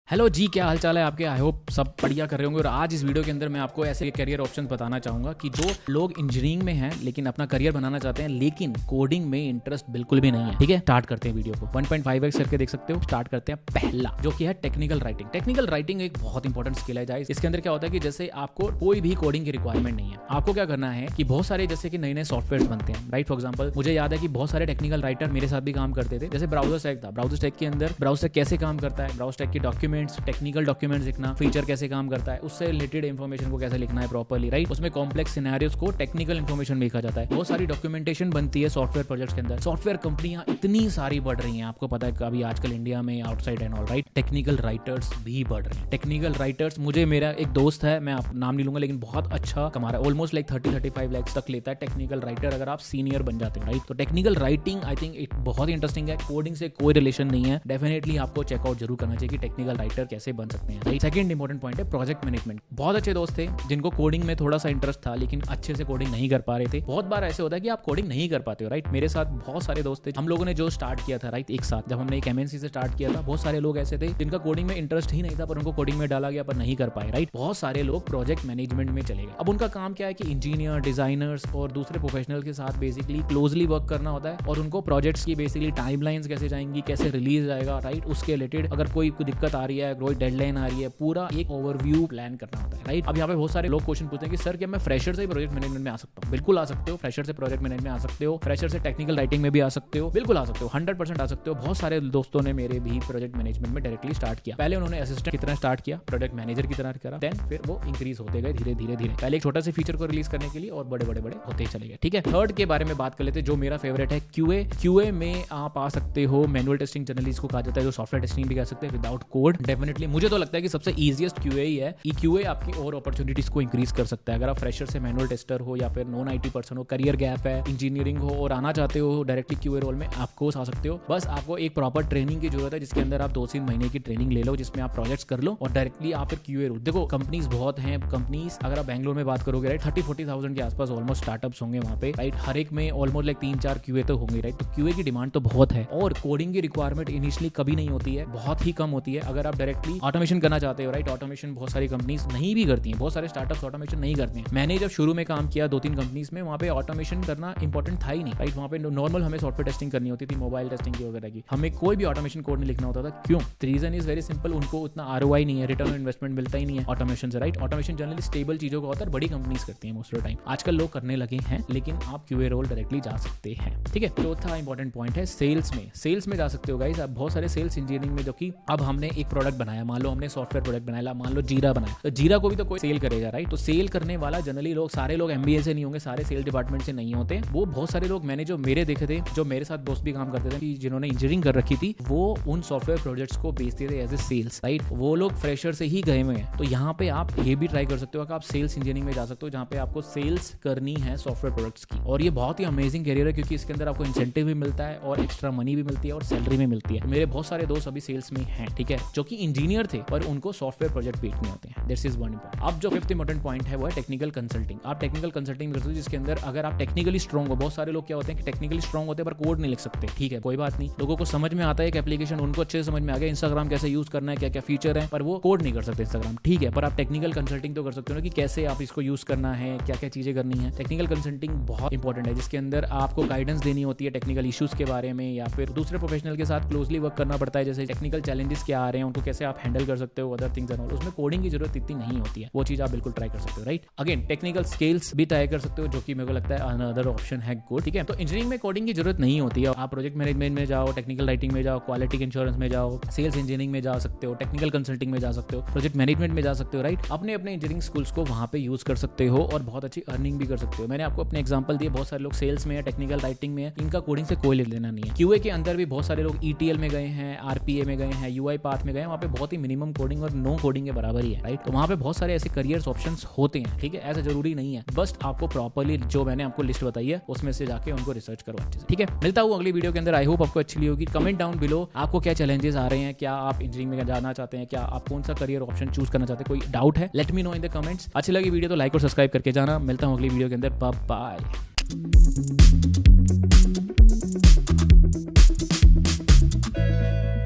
Hello जी, क्या हाल चाल है आपके। आई होप सब बढ़िया कर रहे होंगे। और आज इस वीडियो के अंदर मैं आपको ऐसे करियर ऑप्शंस बताना चाहूँगा कि जो लोग इंजीनियरिंग में हैं लेकिन अपना करियर बनाना चाहते हैं लेकिन कोडिंग में इंटरेस्ट बिल्कुल भी नहीं है। ठीक है, स्टार्ट करते हैं वीडियो को। 1.5x करके देख सकते हो। स्टार्ट करते हैं पहला, जो कि है टेक्निकल राइटिंग। टेक्निकल राइटिंग एक बहुत इंपॉर्टेंट स्किल है गाइस। इसके अंदर क्या होता है कि जैसे आपको कोई भी कोडिंग की रिक्वायरमेंट नहीं है, आपको क्या करना है कि बहुत सारे जैसे कि नए नए सॉफ्टवेयर बनते हैं, राइट। फॉर एग्जाम्पल मुझे याद है कि बहुत सारे टेक्निकल राइटर मेरे साथ भी काम करते थे। जैसे ब्राउजर स्टैक था, ब्राउजर स्टैक के अंदर ब्राउजर स्टैक कैसे काम करता है, ब्राउजर स्टैक के डॉक्यूमेंट्स, टेक्निकल डॉक्यूमेंट्स लिखना, फीचर कैसे काम करता है, उससे रिलेटेड इंफॉर्मेशन को कैसे लिखना है प्रॉपर्ली, राइट। उसमें कॉम्प्लेक्स सिनेरियोस को टेक्निकल इंफॉर्मेशन लिखा जाता है। बहुत सारी डॉक्यूमेंटेशन बनती है सॉफ्टवेयर प्रोजेक्ट्स के अंदर। सॉफ्टवेयर कंपनियां इतनी सारी बढ़ रही हैं, आपको पता है अभी आजकल इंडिया में outside and all, right. Technical writers भी बढ़ रहे हैं। टेक्निकल राइटर्स, मुझे मेरा एक दोस्त है, मैं नाम नहीं लूंगा, लेकिन बहुत अच्छा कमा रहा है। ऑलमोस्ट लाइक 30-35 लाख तक लेता है टेक्निकल राइटर अगर आप सीनियर बन जाते हैं, राइट। तो टेक्निकल राइटिंग आई थिंक एक बहुत इंटरेस्टिंग है। कोडिंग से कोई रिलेशन नहीं है। डेफिनेटली आपको चेकआउट जरूर करना चाहिए कि टेक्निकल राइटर कैसे बन सकते हैं, राइट। सेकंड इंपॉर्टेंट पॉइंट है प्रोजेक्ट मैनेजमेंट। बहुत अच्छे दोस्त थे जिनको कोडिंग में थोड़ा सा इंटरेस्ट था लेकिन अच्छे से कोडिंग नहीं कर पा रहे थे। बहुत बार ऐसे होता है कि आप कोडिंग नहीं कर पाते हो, राइट। मेरे साथ बहुत सारे दोस्त थे, हम लोगों ने जो स्टार्ट किया था, राइट, एक साथ जब हमने एक एमएनसी से स्टार्ट किया था, बहुत सारे लोग ऐसे थे जिनका कोडिंग में इंटरेस्ट ही नहीं था पर उनको कोडिंग में डाला गया पर नहीं कर पाए, राइट। बहुत सारे लोग प्रोजेक्ट मैनेजमेंट में चले गए। अब उनका काम क्या है कि इंजीनियर, डिजाइनर्स और दूसरे प्रोफेशनल के साथ बेसिकली क्लोजली वर्क करना होता है और उनको प्रोजेक्ट्स की बेसिकली टाइमलाइंस कैसे जाएंगी, कैसे रिलीज आएगा, राइट, उसके रिलेटेड अगर कोई दिक्कत आ रही है, कोई डेडलाइन आ रही है, पूरा एक ओवरव्यू प्लान करना होता है, राइट। अब यहाँ पे बहुत सारे लोग क्वेश्चन पूछते हैं कि सर क्या मैं फ्रेशर से प्रोजेक्ट मैनेजमेंट में आ सकता हूँ? बिल्कुल आ सकते हो। फ्रेशर से प्रोजेक्ट मैनेजमेंट में आ सकते हो, फ्रेशर से टेक्निकल राइटिंग में भी आ सकते हो, बिल्कुल आ सकते हो, 100% आ सकते हो। बहुत सारे दोस्तों ने मेरे भी प्रोजेक्ट मैनेजमेंट में डायरेक्टली स्टार्ट किया। पहले उन्होंने असिस्टेंट की तरह स्टार्ट किया, प्रोजेक्ट मैनेजर की तरह करा, देन फिर वो इंक्रीज होते गए धीरे धीरे धीरे। पहले एक छोटा से फीचर को रिलीज करने के लिए और बड़े बड़े बड़े होते चले गए, ठीक है। थर्ड के बारे में बात कर लेते हैं, जो मेरा फेवरेट है, क्यूए। क्यूए में आप आ सकते हो, मैनुअल टेस्टिंग जनरली इसको कहा जाता है, जो सॉफ्टवेयर टेस्टिंग भी कह सकते हैं विदाउट कोड। डेफिनेटली मुझे तो लगता है कि सबसे ईजिएस्ट क्यूए ही है। ये क्यूए आपकी और अपॉर्चुनिटीज को इंक्रीज कर सकता है। अगर आप फ्रेशर से मैनुअल टेस्टर हो या फिर नॉन आईटी पर्सन हो, करियर गैप है, इंजीनियरिंग हो और आना चाहते हो डायरेक्टली क्यूए रोल में, आप कोर्स आ सकते हो। बस आपको एक प्रॉपर ट्रेनिंग की जरूरत है जिसके अंदर आप 2-3 महीने की ट्रेनिंग ले लो, जिसमें आप प्रोजेक्ट्स कर लो और डायरेक्टली आप फिर क्यूए रोल। देखो कंपनीज बहुत हैं। कंपनीज अगर आप बैंगलोर में बात करोगे, राइट, 30-40,000 के आसपास ऑलमोस्ट स्टार्टअप्स होंगे वहाँ पे, राइट। हर एक में ऑलमोस्ट लाइक 3-4 क्यूए तो होंगे, राइट। तो क्यूए की डिमांड तो बहुत है और कोडिंग की रिक्वायरमेंट इनिशियली कभी नहीं होती है, बहुत ही कम होती है। अगर आप डायरेक्टली ऑटोमेशन करना चाहते हो, राइट, ऑटोमेशन बहुत सारी कंपनीज नहीं भी करती हैं, बहुत सारे स्टार्टअप्स ऑटोमेशन नहीं करते हैं। मैंने जब शुरू में काम किया 2-3 कंपनीज में, वहाँ पे ऑटोमेशन करना इंपॉर्टेंट था ही नहीं, राइट। वहाँ पे नॉर्मल हमें सॉफ्टवेयर टेस्टिंग करनी होती थी, मोबाइल टेस्टिंग की वगैरह की, हमें कोई भी ऑटोमेशन कोड नहीं लिखना होता था। क्यों? रीजन इज वेरी सिंपल, उनको उतना आरओआई नहीं है, रिटर्न ऑन इन्वेस्टमेंट मिलता ही नहीं है ऑटोमेशन से, राइट। ऑटोमेशन जनरली स्टेबल चीजों का होता है, बड़ी कंपनीज करती हैं मोस्ट ऑफ द टाइम। आजकल लोग करने लगे हैं लेकिन आप क्यूए रोल डायरेक्टली जा सकते हैं, ठीक है। चौथा इंपॉर्टेंट पॉइंट है सेल्स में। सेल्स में जा सकते हो गाइस आप। बहुत सारे सेल्स इंजीनियरिंग में, जो कि अब हमने एक प्रोडक्ट बनाया, मान लो हमने सॉफ्टवेयर प्रोडक्ट बनाया, मान लो जीरा बनाया, तो जीरा को भी तो कोई सेल करेगा, राइट। तो सेल करने वाला जनरली लोग, सारे लोग एमबीए से नहीं होंगे, सारे सेल डिपार्टमेंट से नहीं होते। वो बहुत सारे लोग मैंने जो मेरे देखे थे, जो मेरे साथ दोस्त भी काम करते थे, जिन्होंने इंजीनियरिंग कर रखी थी, वो उन सॉफ्टवेयर प्रोजेक्ट्स को बेचते थे एज ए सेल्स, राइट। वो लोग फ्रेशर से ही गए हुए हैं। तो यहाँ पे आप ये भी ट्राई कर सकते हो कि आप सेल्स इंजीनियरिंग में जा सकते हो, जहाँ पे आपको सेल्स करनी है सॉफ्टवेयर प्रोडक्ट्स की। और ये बहुत ही अमेजिंग करियर है क्योंकि इसके अंदर आपको इंसेंटिव भी मिलता है और एक्स्ट्रा मनी भी मिलती है और सैलरी भी मिलती है। तो मेरे बहुत सारे दोस्त अभी सेल्स में हैं, ठीक है, जो कि इंजीनियर थे पर उनको सॉफ्टवेयर प्रोजेक्ट बेचने होते हैं। This is one important. अब जो फिफ्थ इंपॉर्टेंट पॉइंट है वो है टेक्निकल कंसल्टिंग। आप टेक्निकल कंसल्टिंग कर सकते हो, जिसके अंदर अगर आप टेक्निकली स्ट्रॉन्ग हो। बहुत सारे लोग क्या होते हैं कि टेक्निकली स्ट्रॉन्ग होते हैं पर कोड नहीं लिख सकते, ठीक है, कोई बात नहीं। लोगों को समझ में आता है एक एप्लीकेशन, उनको अच्छे से समझ में आ गया इंस्टाग्राम कैसे यूज करना है, क्या क्या फीचर है, पर वो कोड नहीं कर सकते इंस्टाग्राम, ठीक है। पर आप टेक्निकल कंसल्टिंग तो कर सकते हो ना, कि कैसे आप इसको यूज करना है, क्या क्या चीजें करनी है। टेक्निकल कंसल्टिंग बहुत इंपॉर्टेंट है, जिसके अंदर आपको गाइडेंस देनी होती है टेक्निकल इश्यूज के बारे में, या फिर दूसरे प्रोफेशनल के साथ क्लोजली वर्क करना पड़ता है। जैसे टेक्निकल चैलेंजेस क्या आ रहे हैं उनको कैसे आप हैंडल कर सकते हो, अदर थिंग्स एंड ऑल। उसमें कोडिंग की जरूरत इतनी नहीं होती है, वो चीज आप बिल्कुल ट्राई कर सकते हो, राइट। अगेन टेक्निकल स्किल्स भी ट्राई कर सकते हो, जो कि मेरे को लगता है अनदर ऑप्शन है गुड, ठीक है। तो इंजीनियरिंग में कोडिंग की जरूरत नहीं होती है। आप प्रोजेक्ट मैनेजमेंट में जाओ, टेक्निकल राइटिंग में जाओ, क्वालिटी इंश्योरेंस में जाओ, सेल्स इंजीनियरिंग में जा सकते हो, टेक्निकल कंसल्टिंग में जा सकते हो, प्रोजेक्ट मैनेजमेंट में जा सकते हो, राइट। अपने अपने इंजीनियरिंग स्किल्स को वहां पे यूज कर सकते हो और बहुत अच्छी अर्निंग भी कर सकते हो। मैंने आपको अपने एग्जांपल दिए, बहुत सारे लोग सेल्स में है, टेक्निकल राइटिंग में है, इनका कोडिंग से कोई लेना नहीं है। क्यूए के अंदर भी बहुत सारे लोग ईटीएल में गए हैं, आरपीए में गए हैं, यूआई पाथ में गए हैं, वहाँ पे बहुत ही मिनिमम कोडिंग और नो कोडिंग के बराबर ही है, राइट। तो वहाँ पे बहुत सारे ऐसे करियर्स ऑप्शंस होते हैं, ठीक है, ऐसा जरूरी नहीं है। बस आपको प्रॉपर्ली जो मैंने आपको लिस्ट बताई है उसमें से जाके उनको रिसर्च करो अच्छे से, ठीक है। मिलता हूँ अगली वीडियो के अंदर। आई होप आपको अच्छी लगी होगी। कमेंट डाउन बिलो आपको क्या चैलेंजेस आ रहे हैं, क्या आप इंजीनियरिंग में जाना चाहते हैं, क्या आप कौन सा करियर ऑप्शन चूज करना चाहते हैं, कोई डाउट है, let me know in the comments. अच्छी लगी वीडियो तो लाइक और सब्सक्राइब करके जाना। मिलता हूँ अगली वीडियो के अंदर, बाय बाय।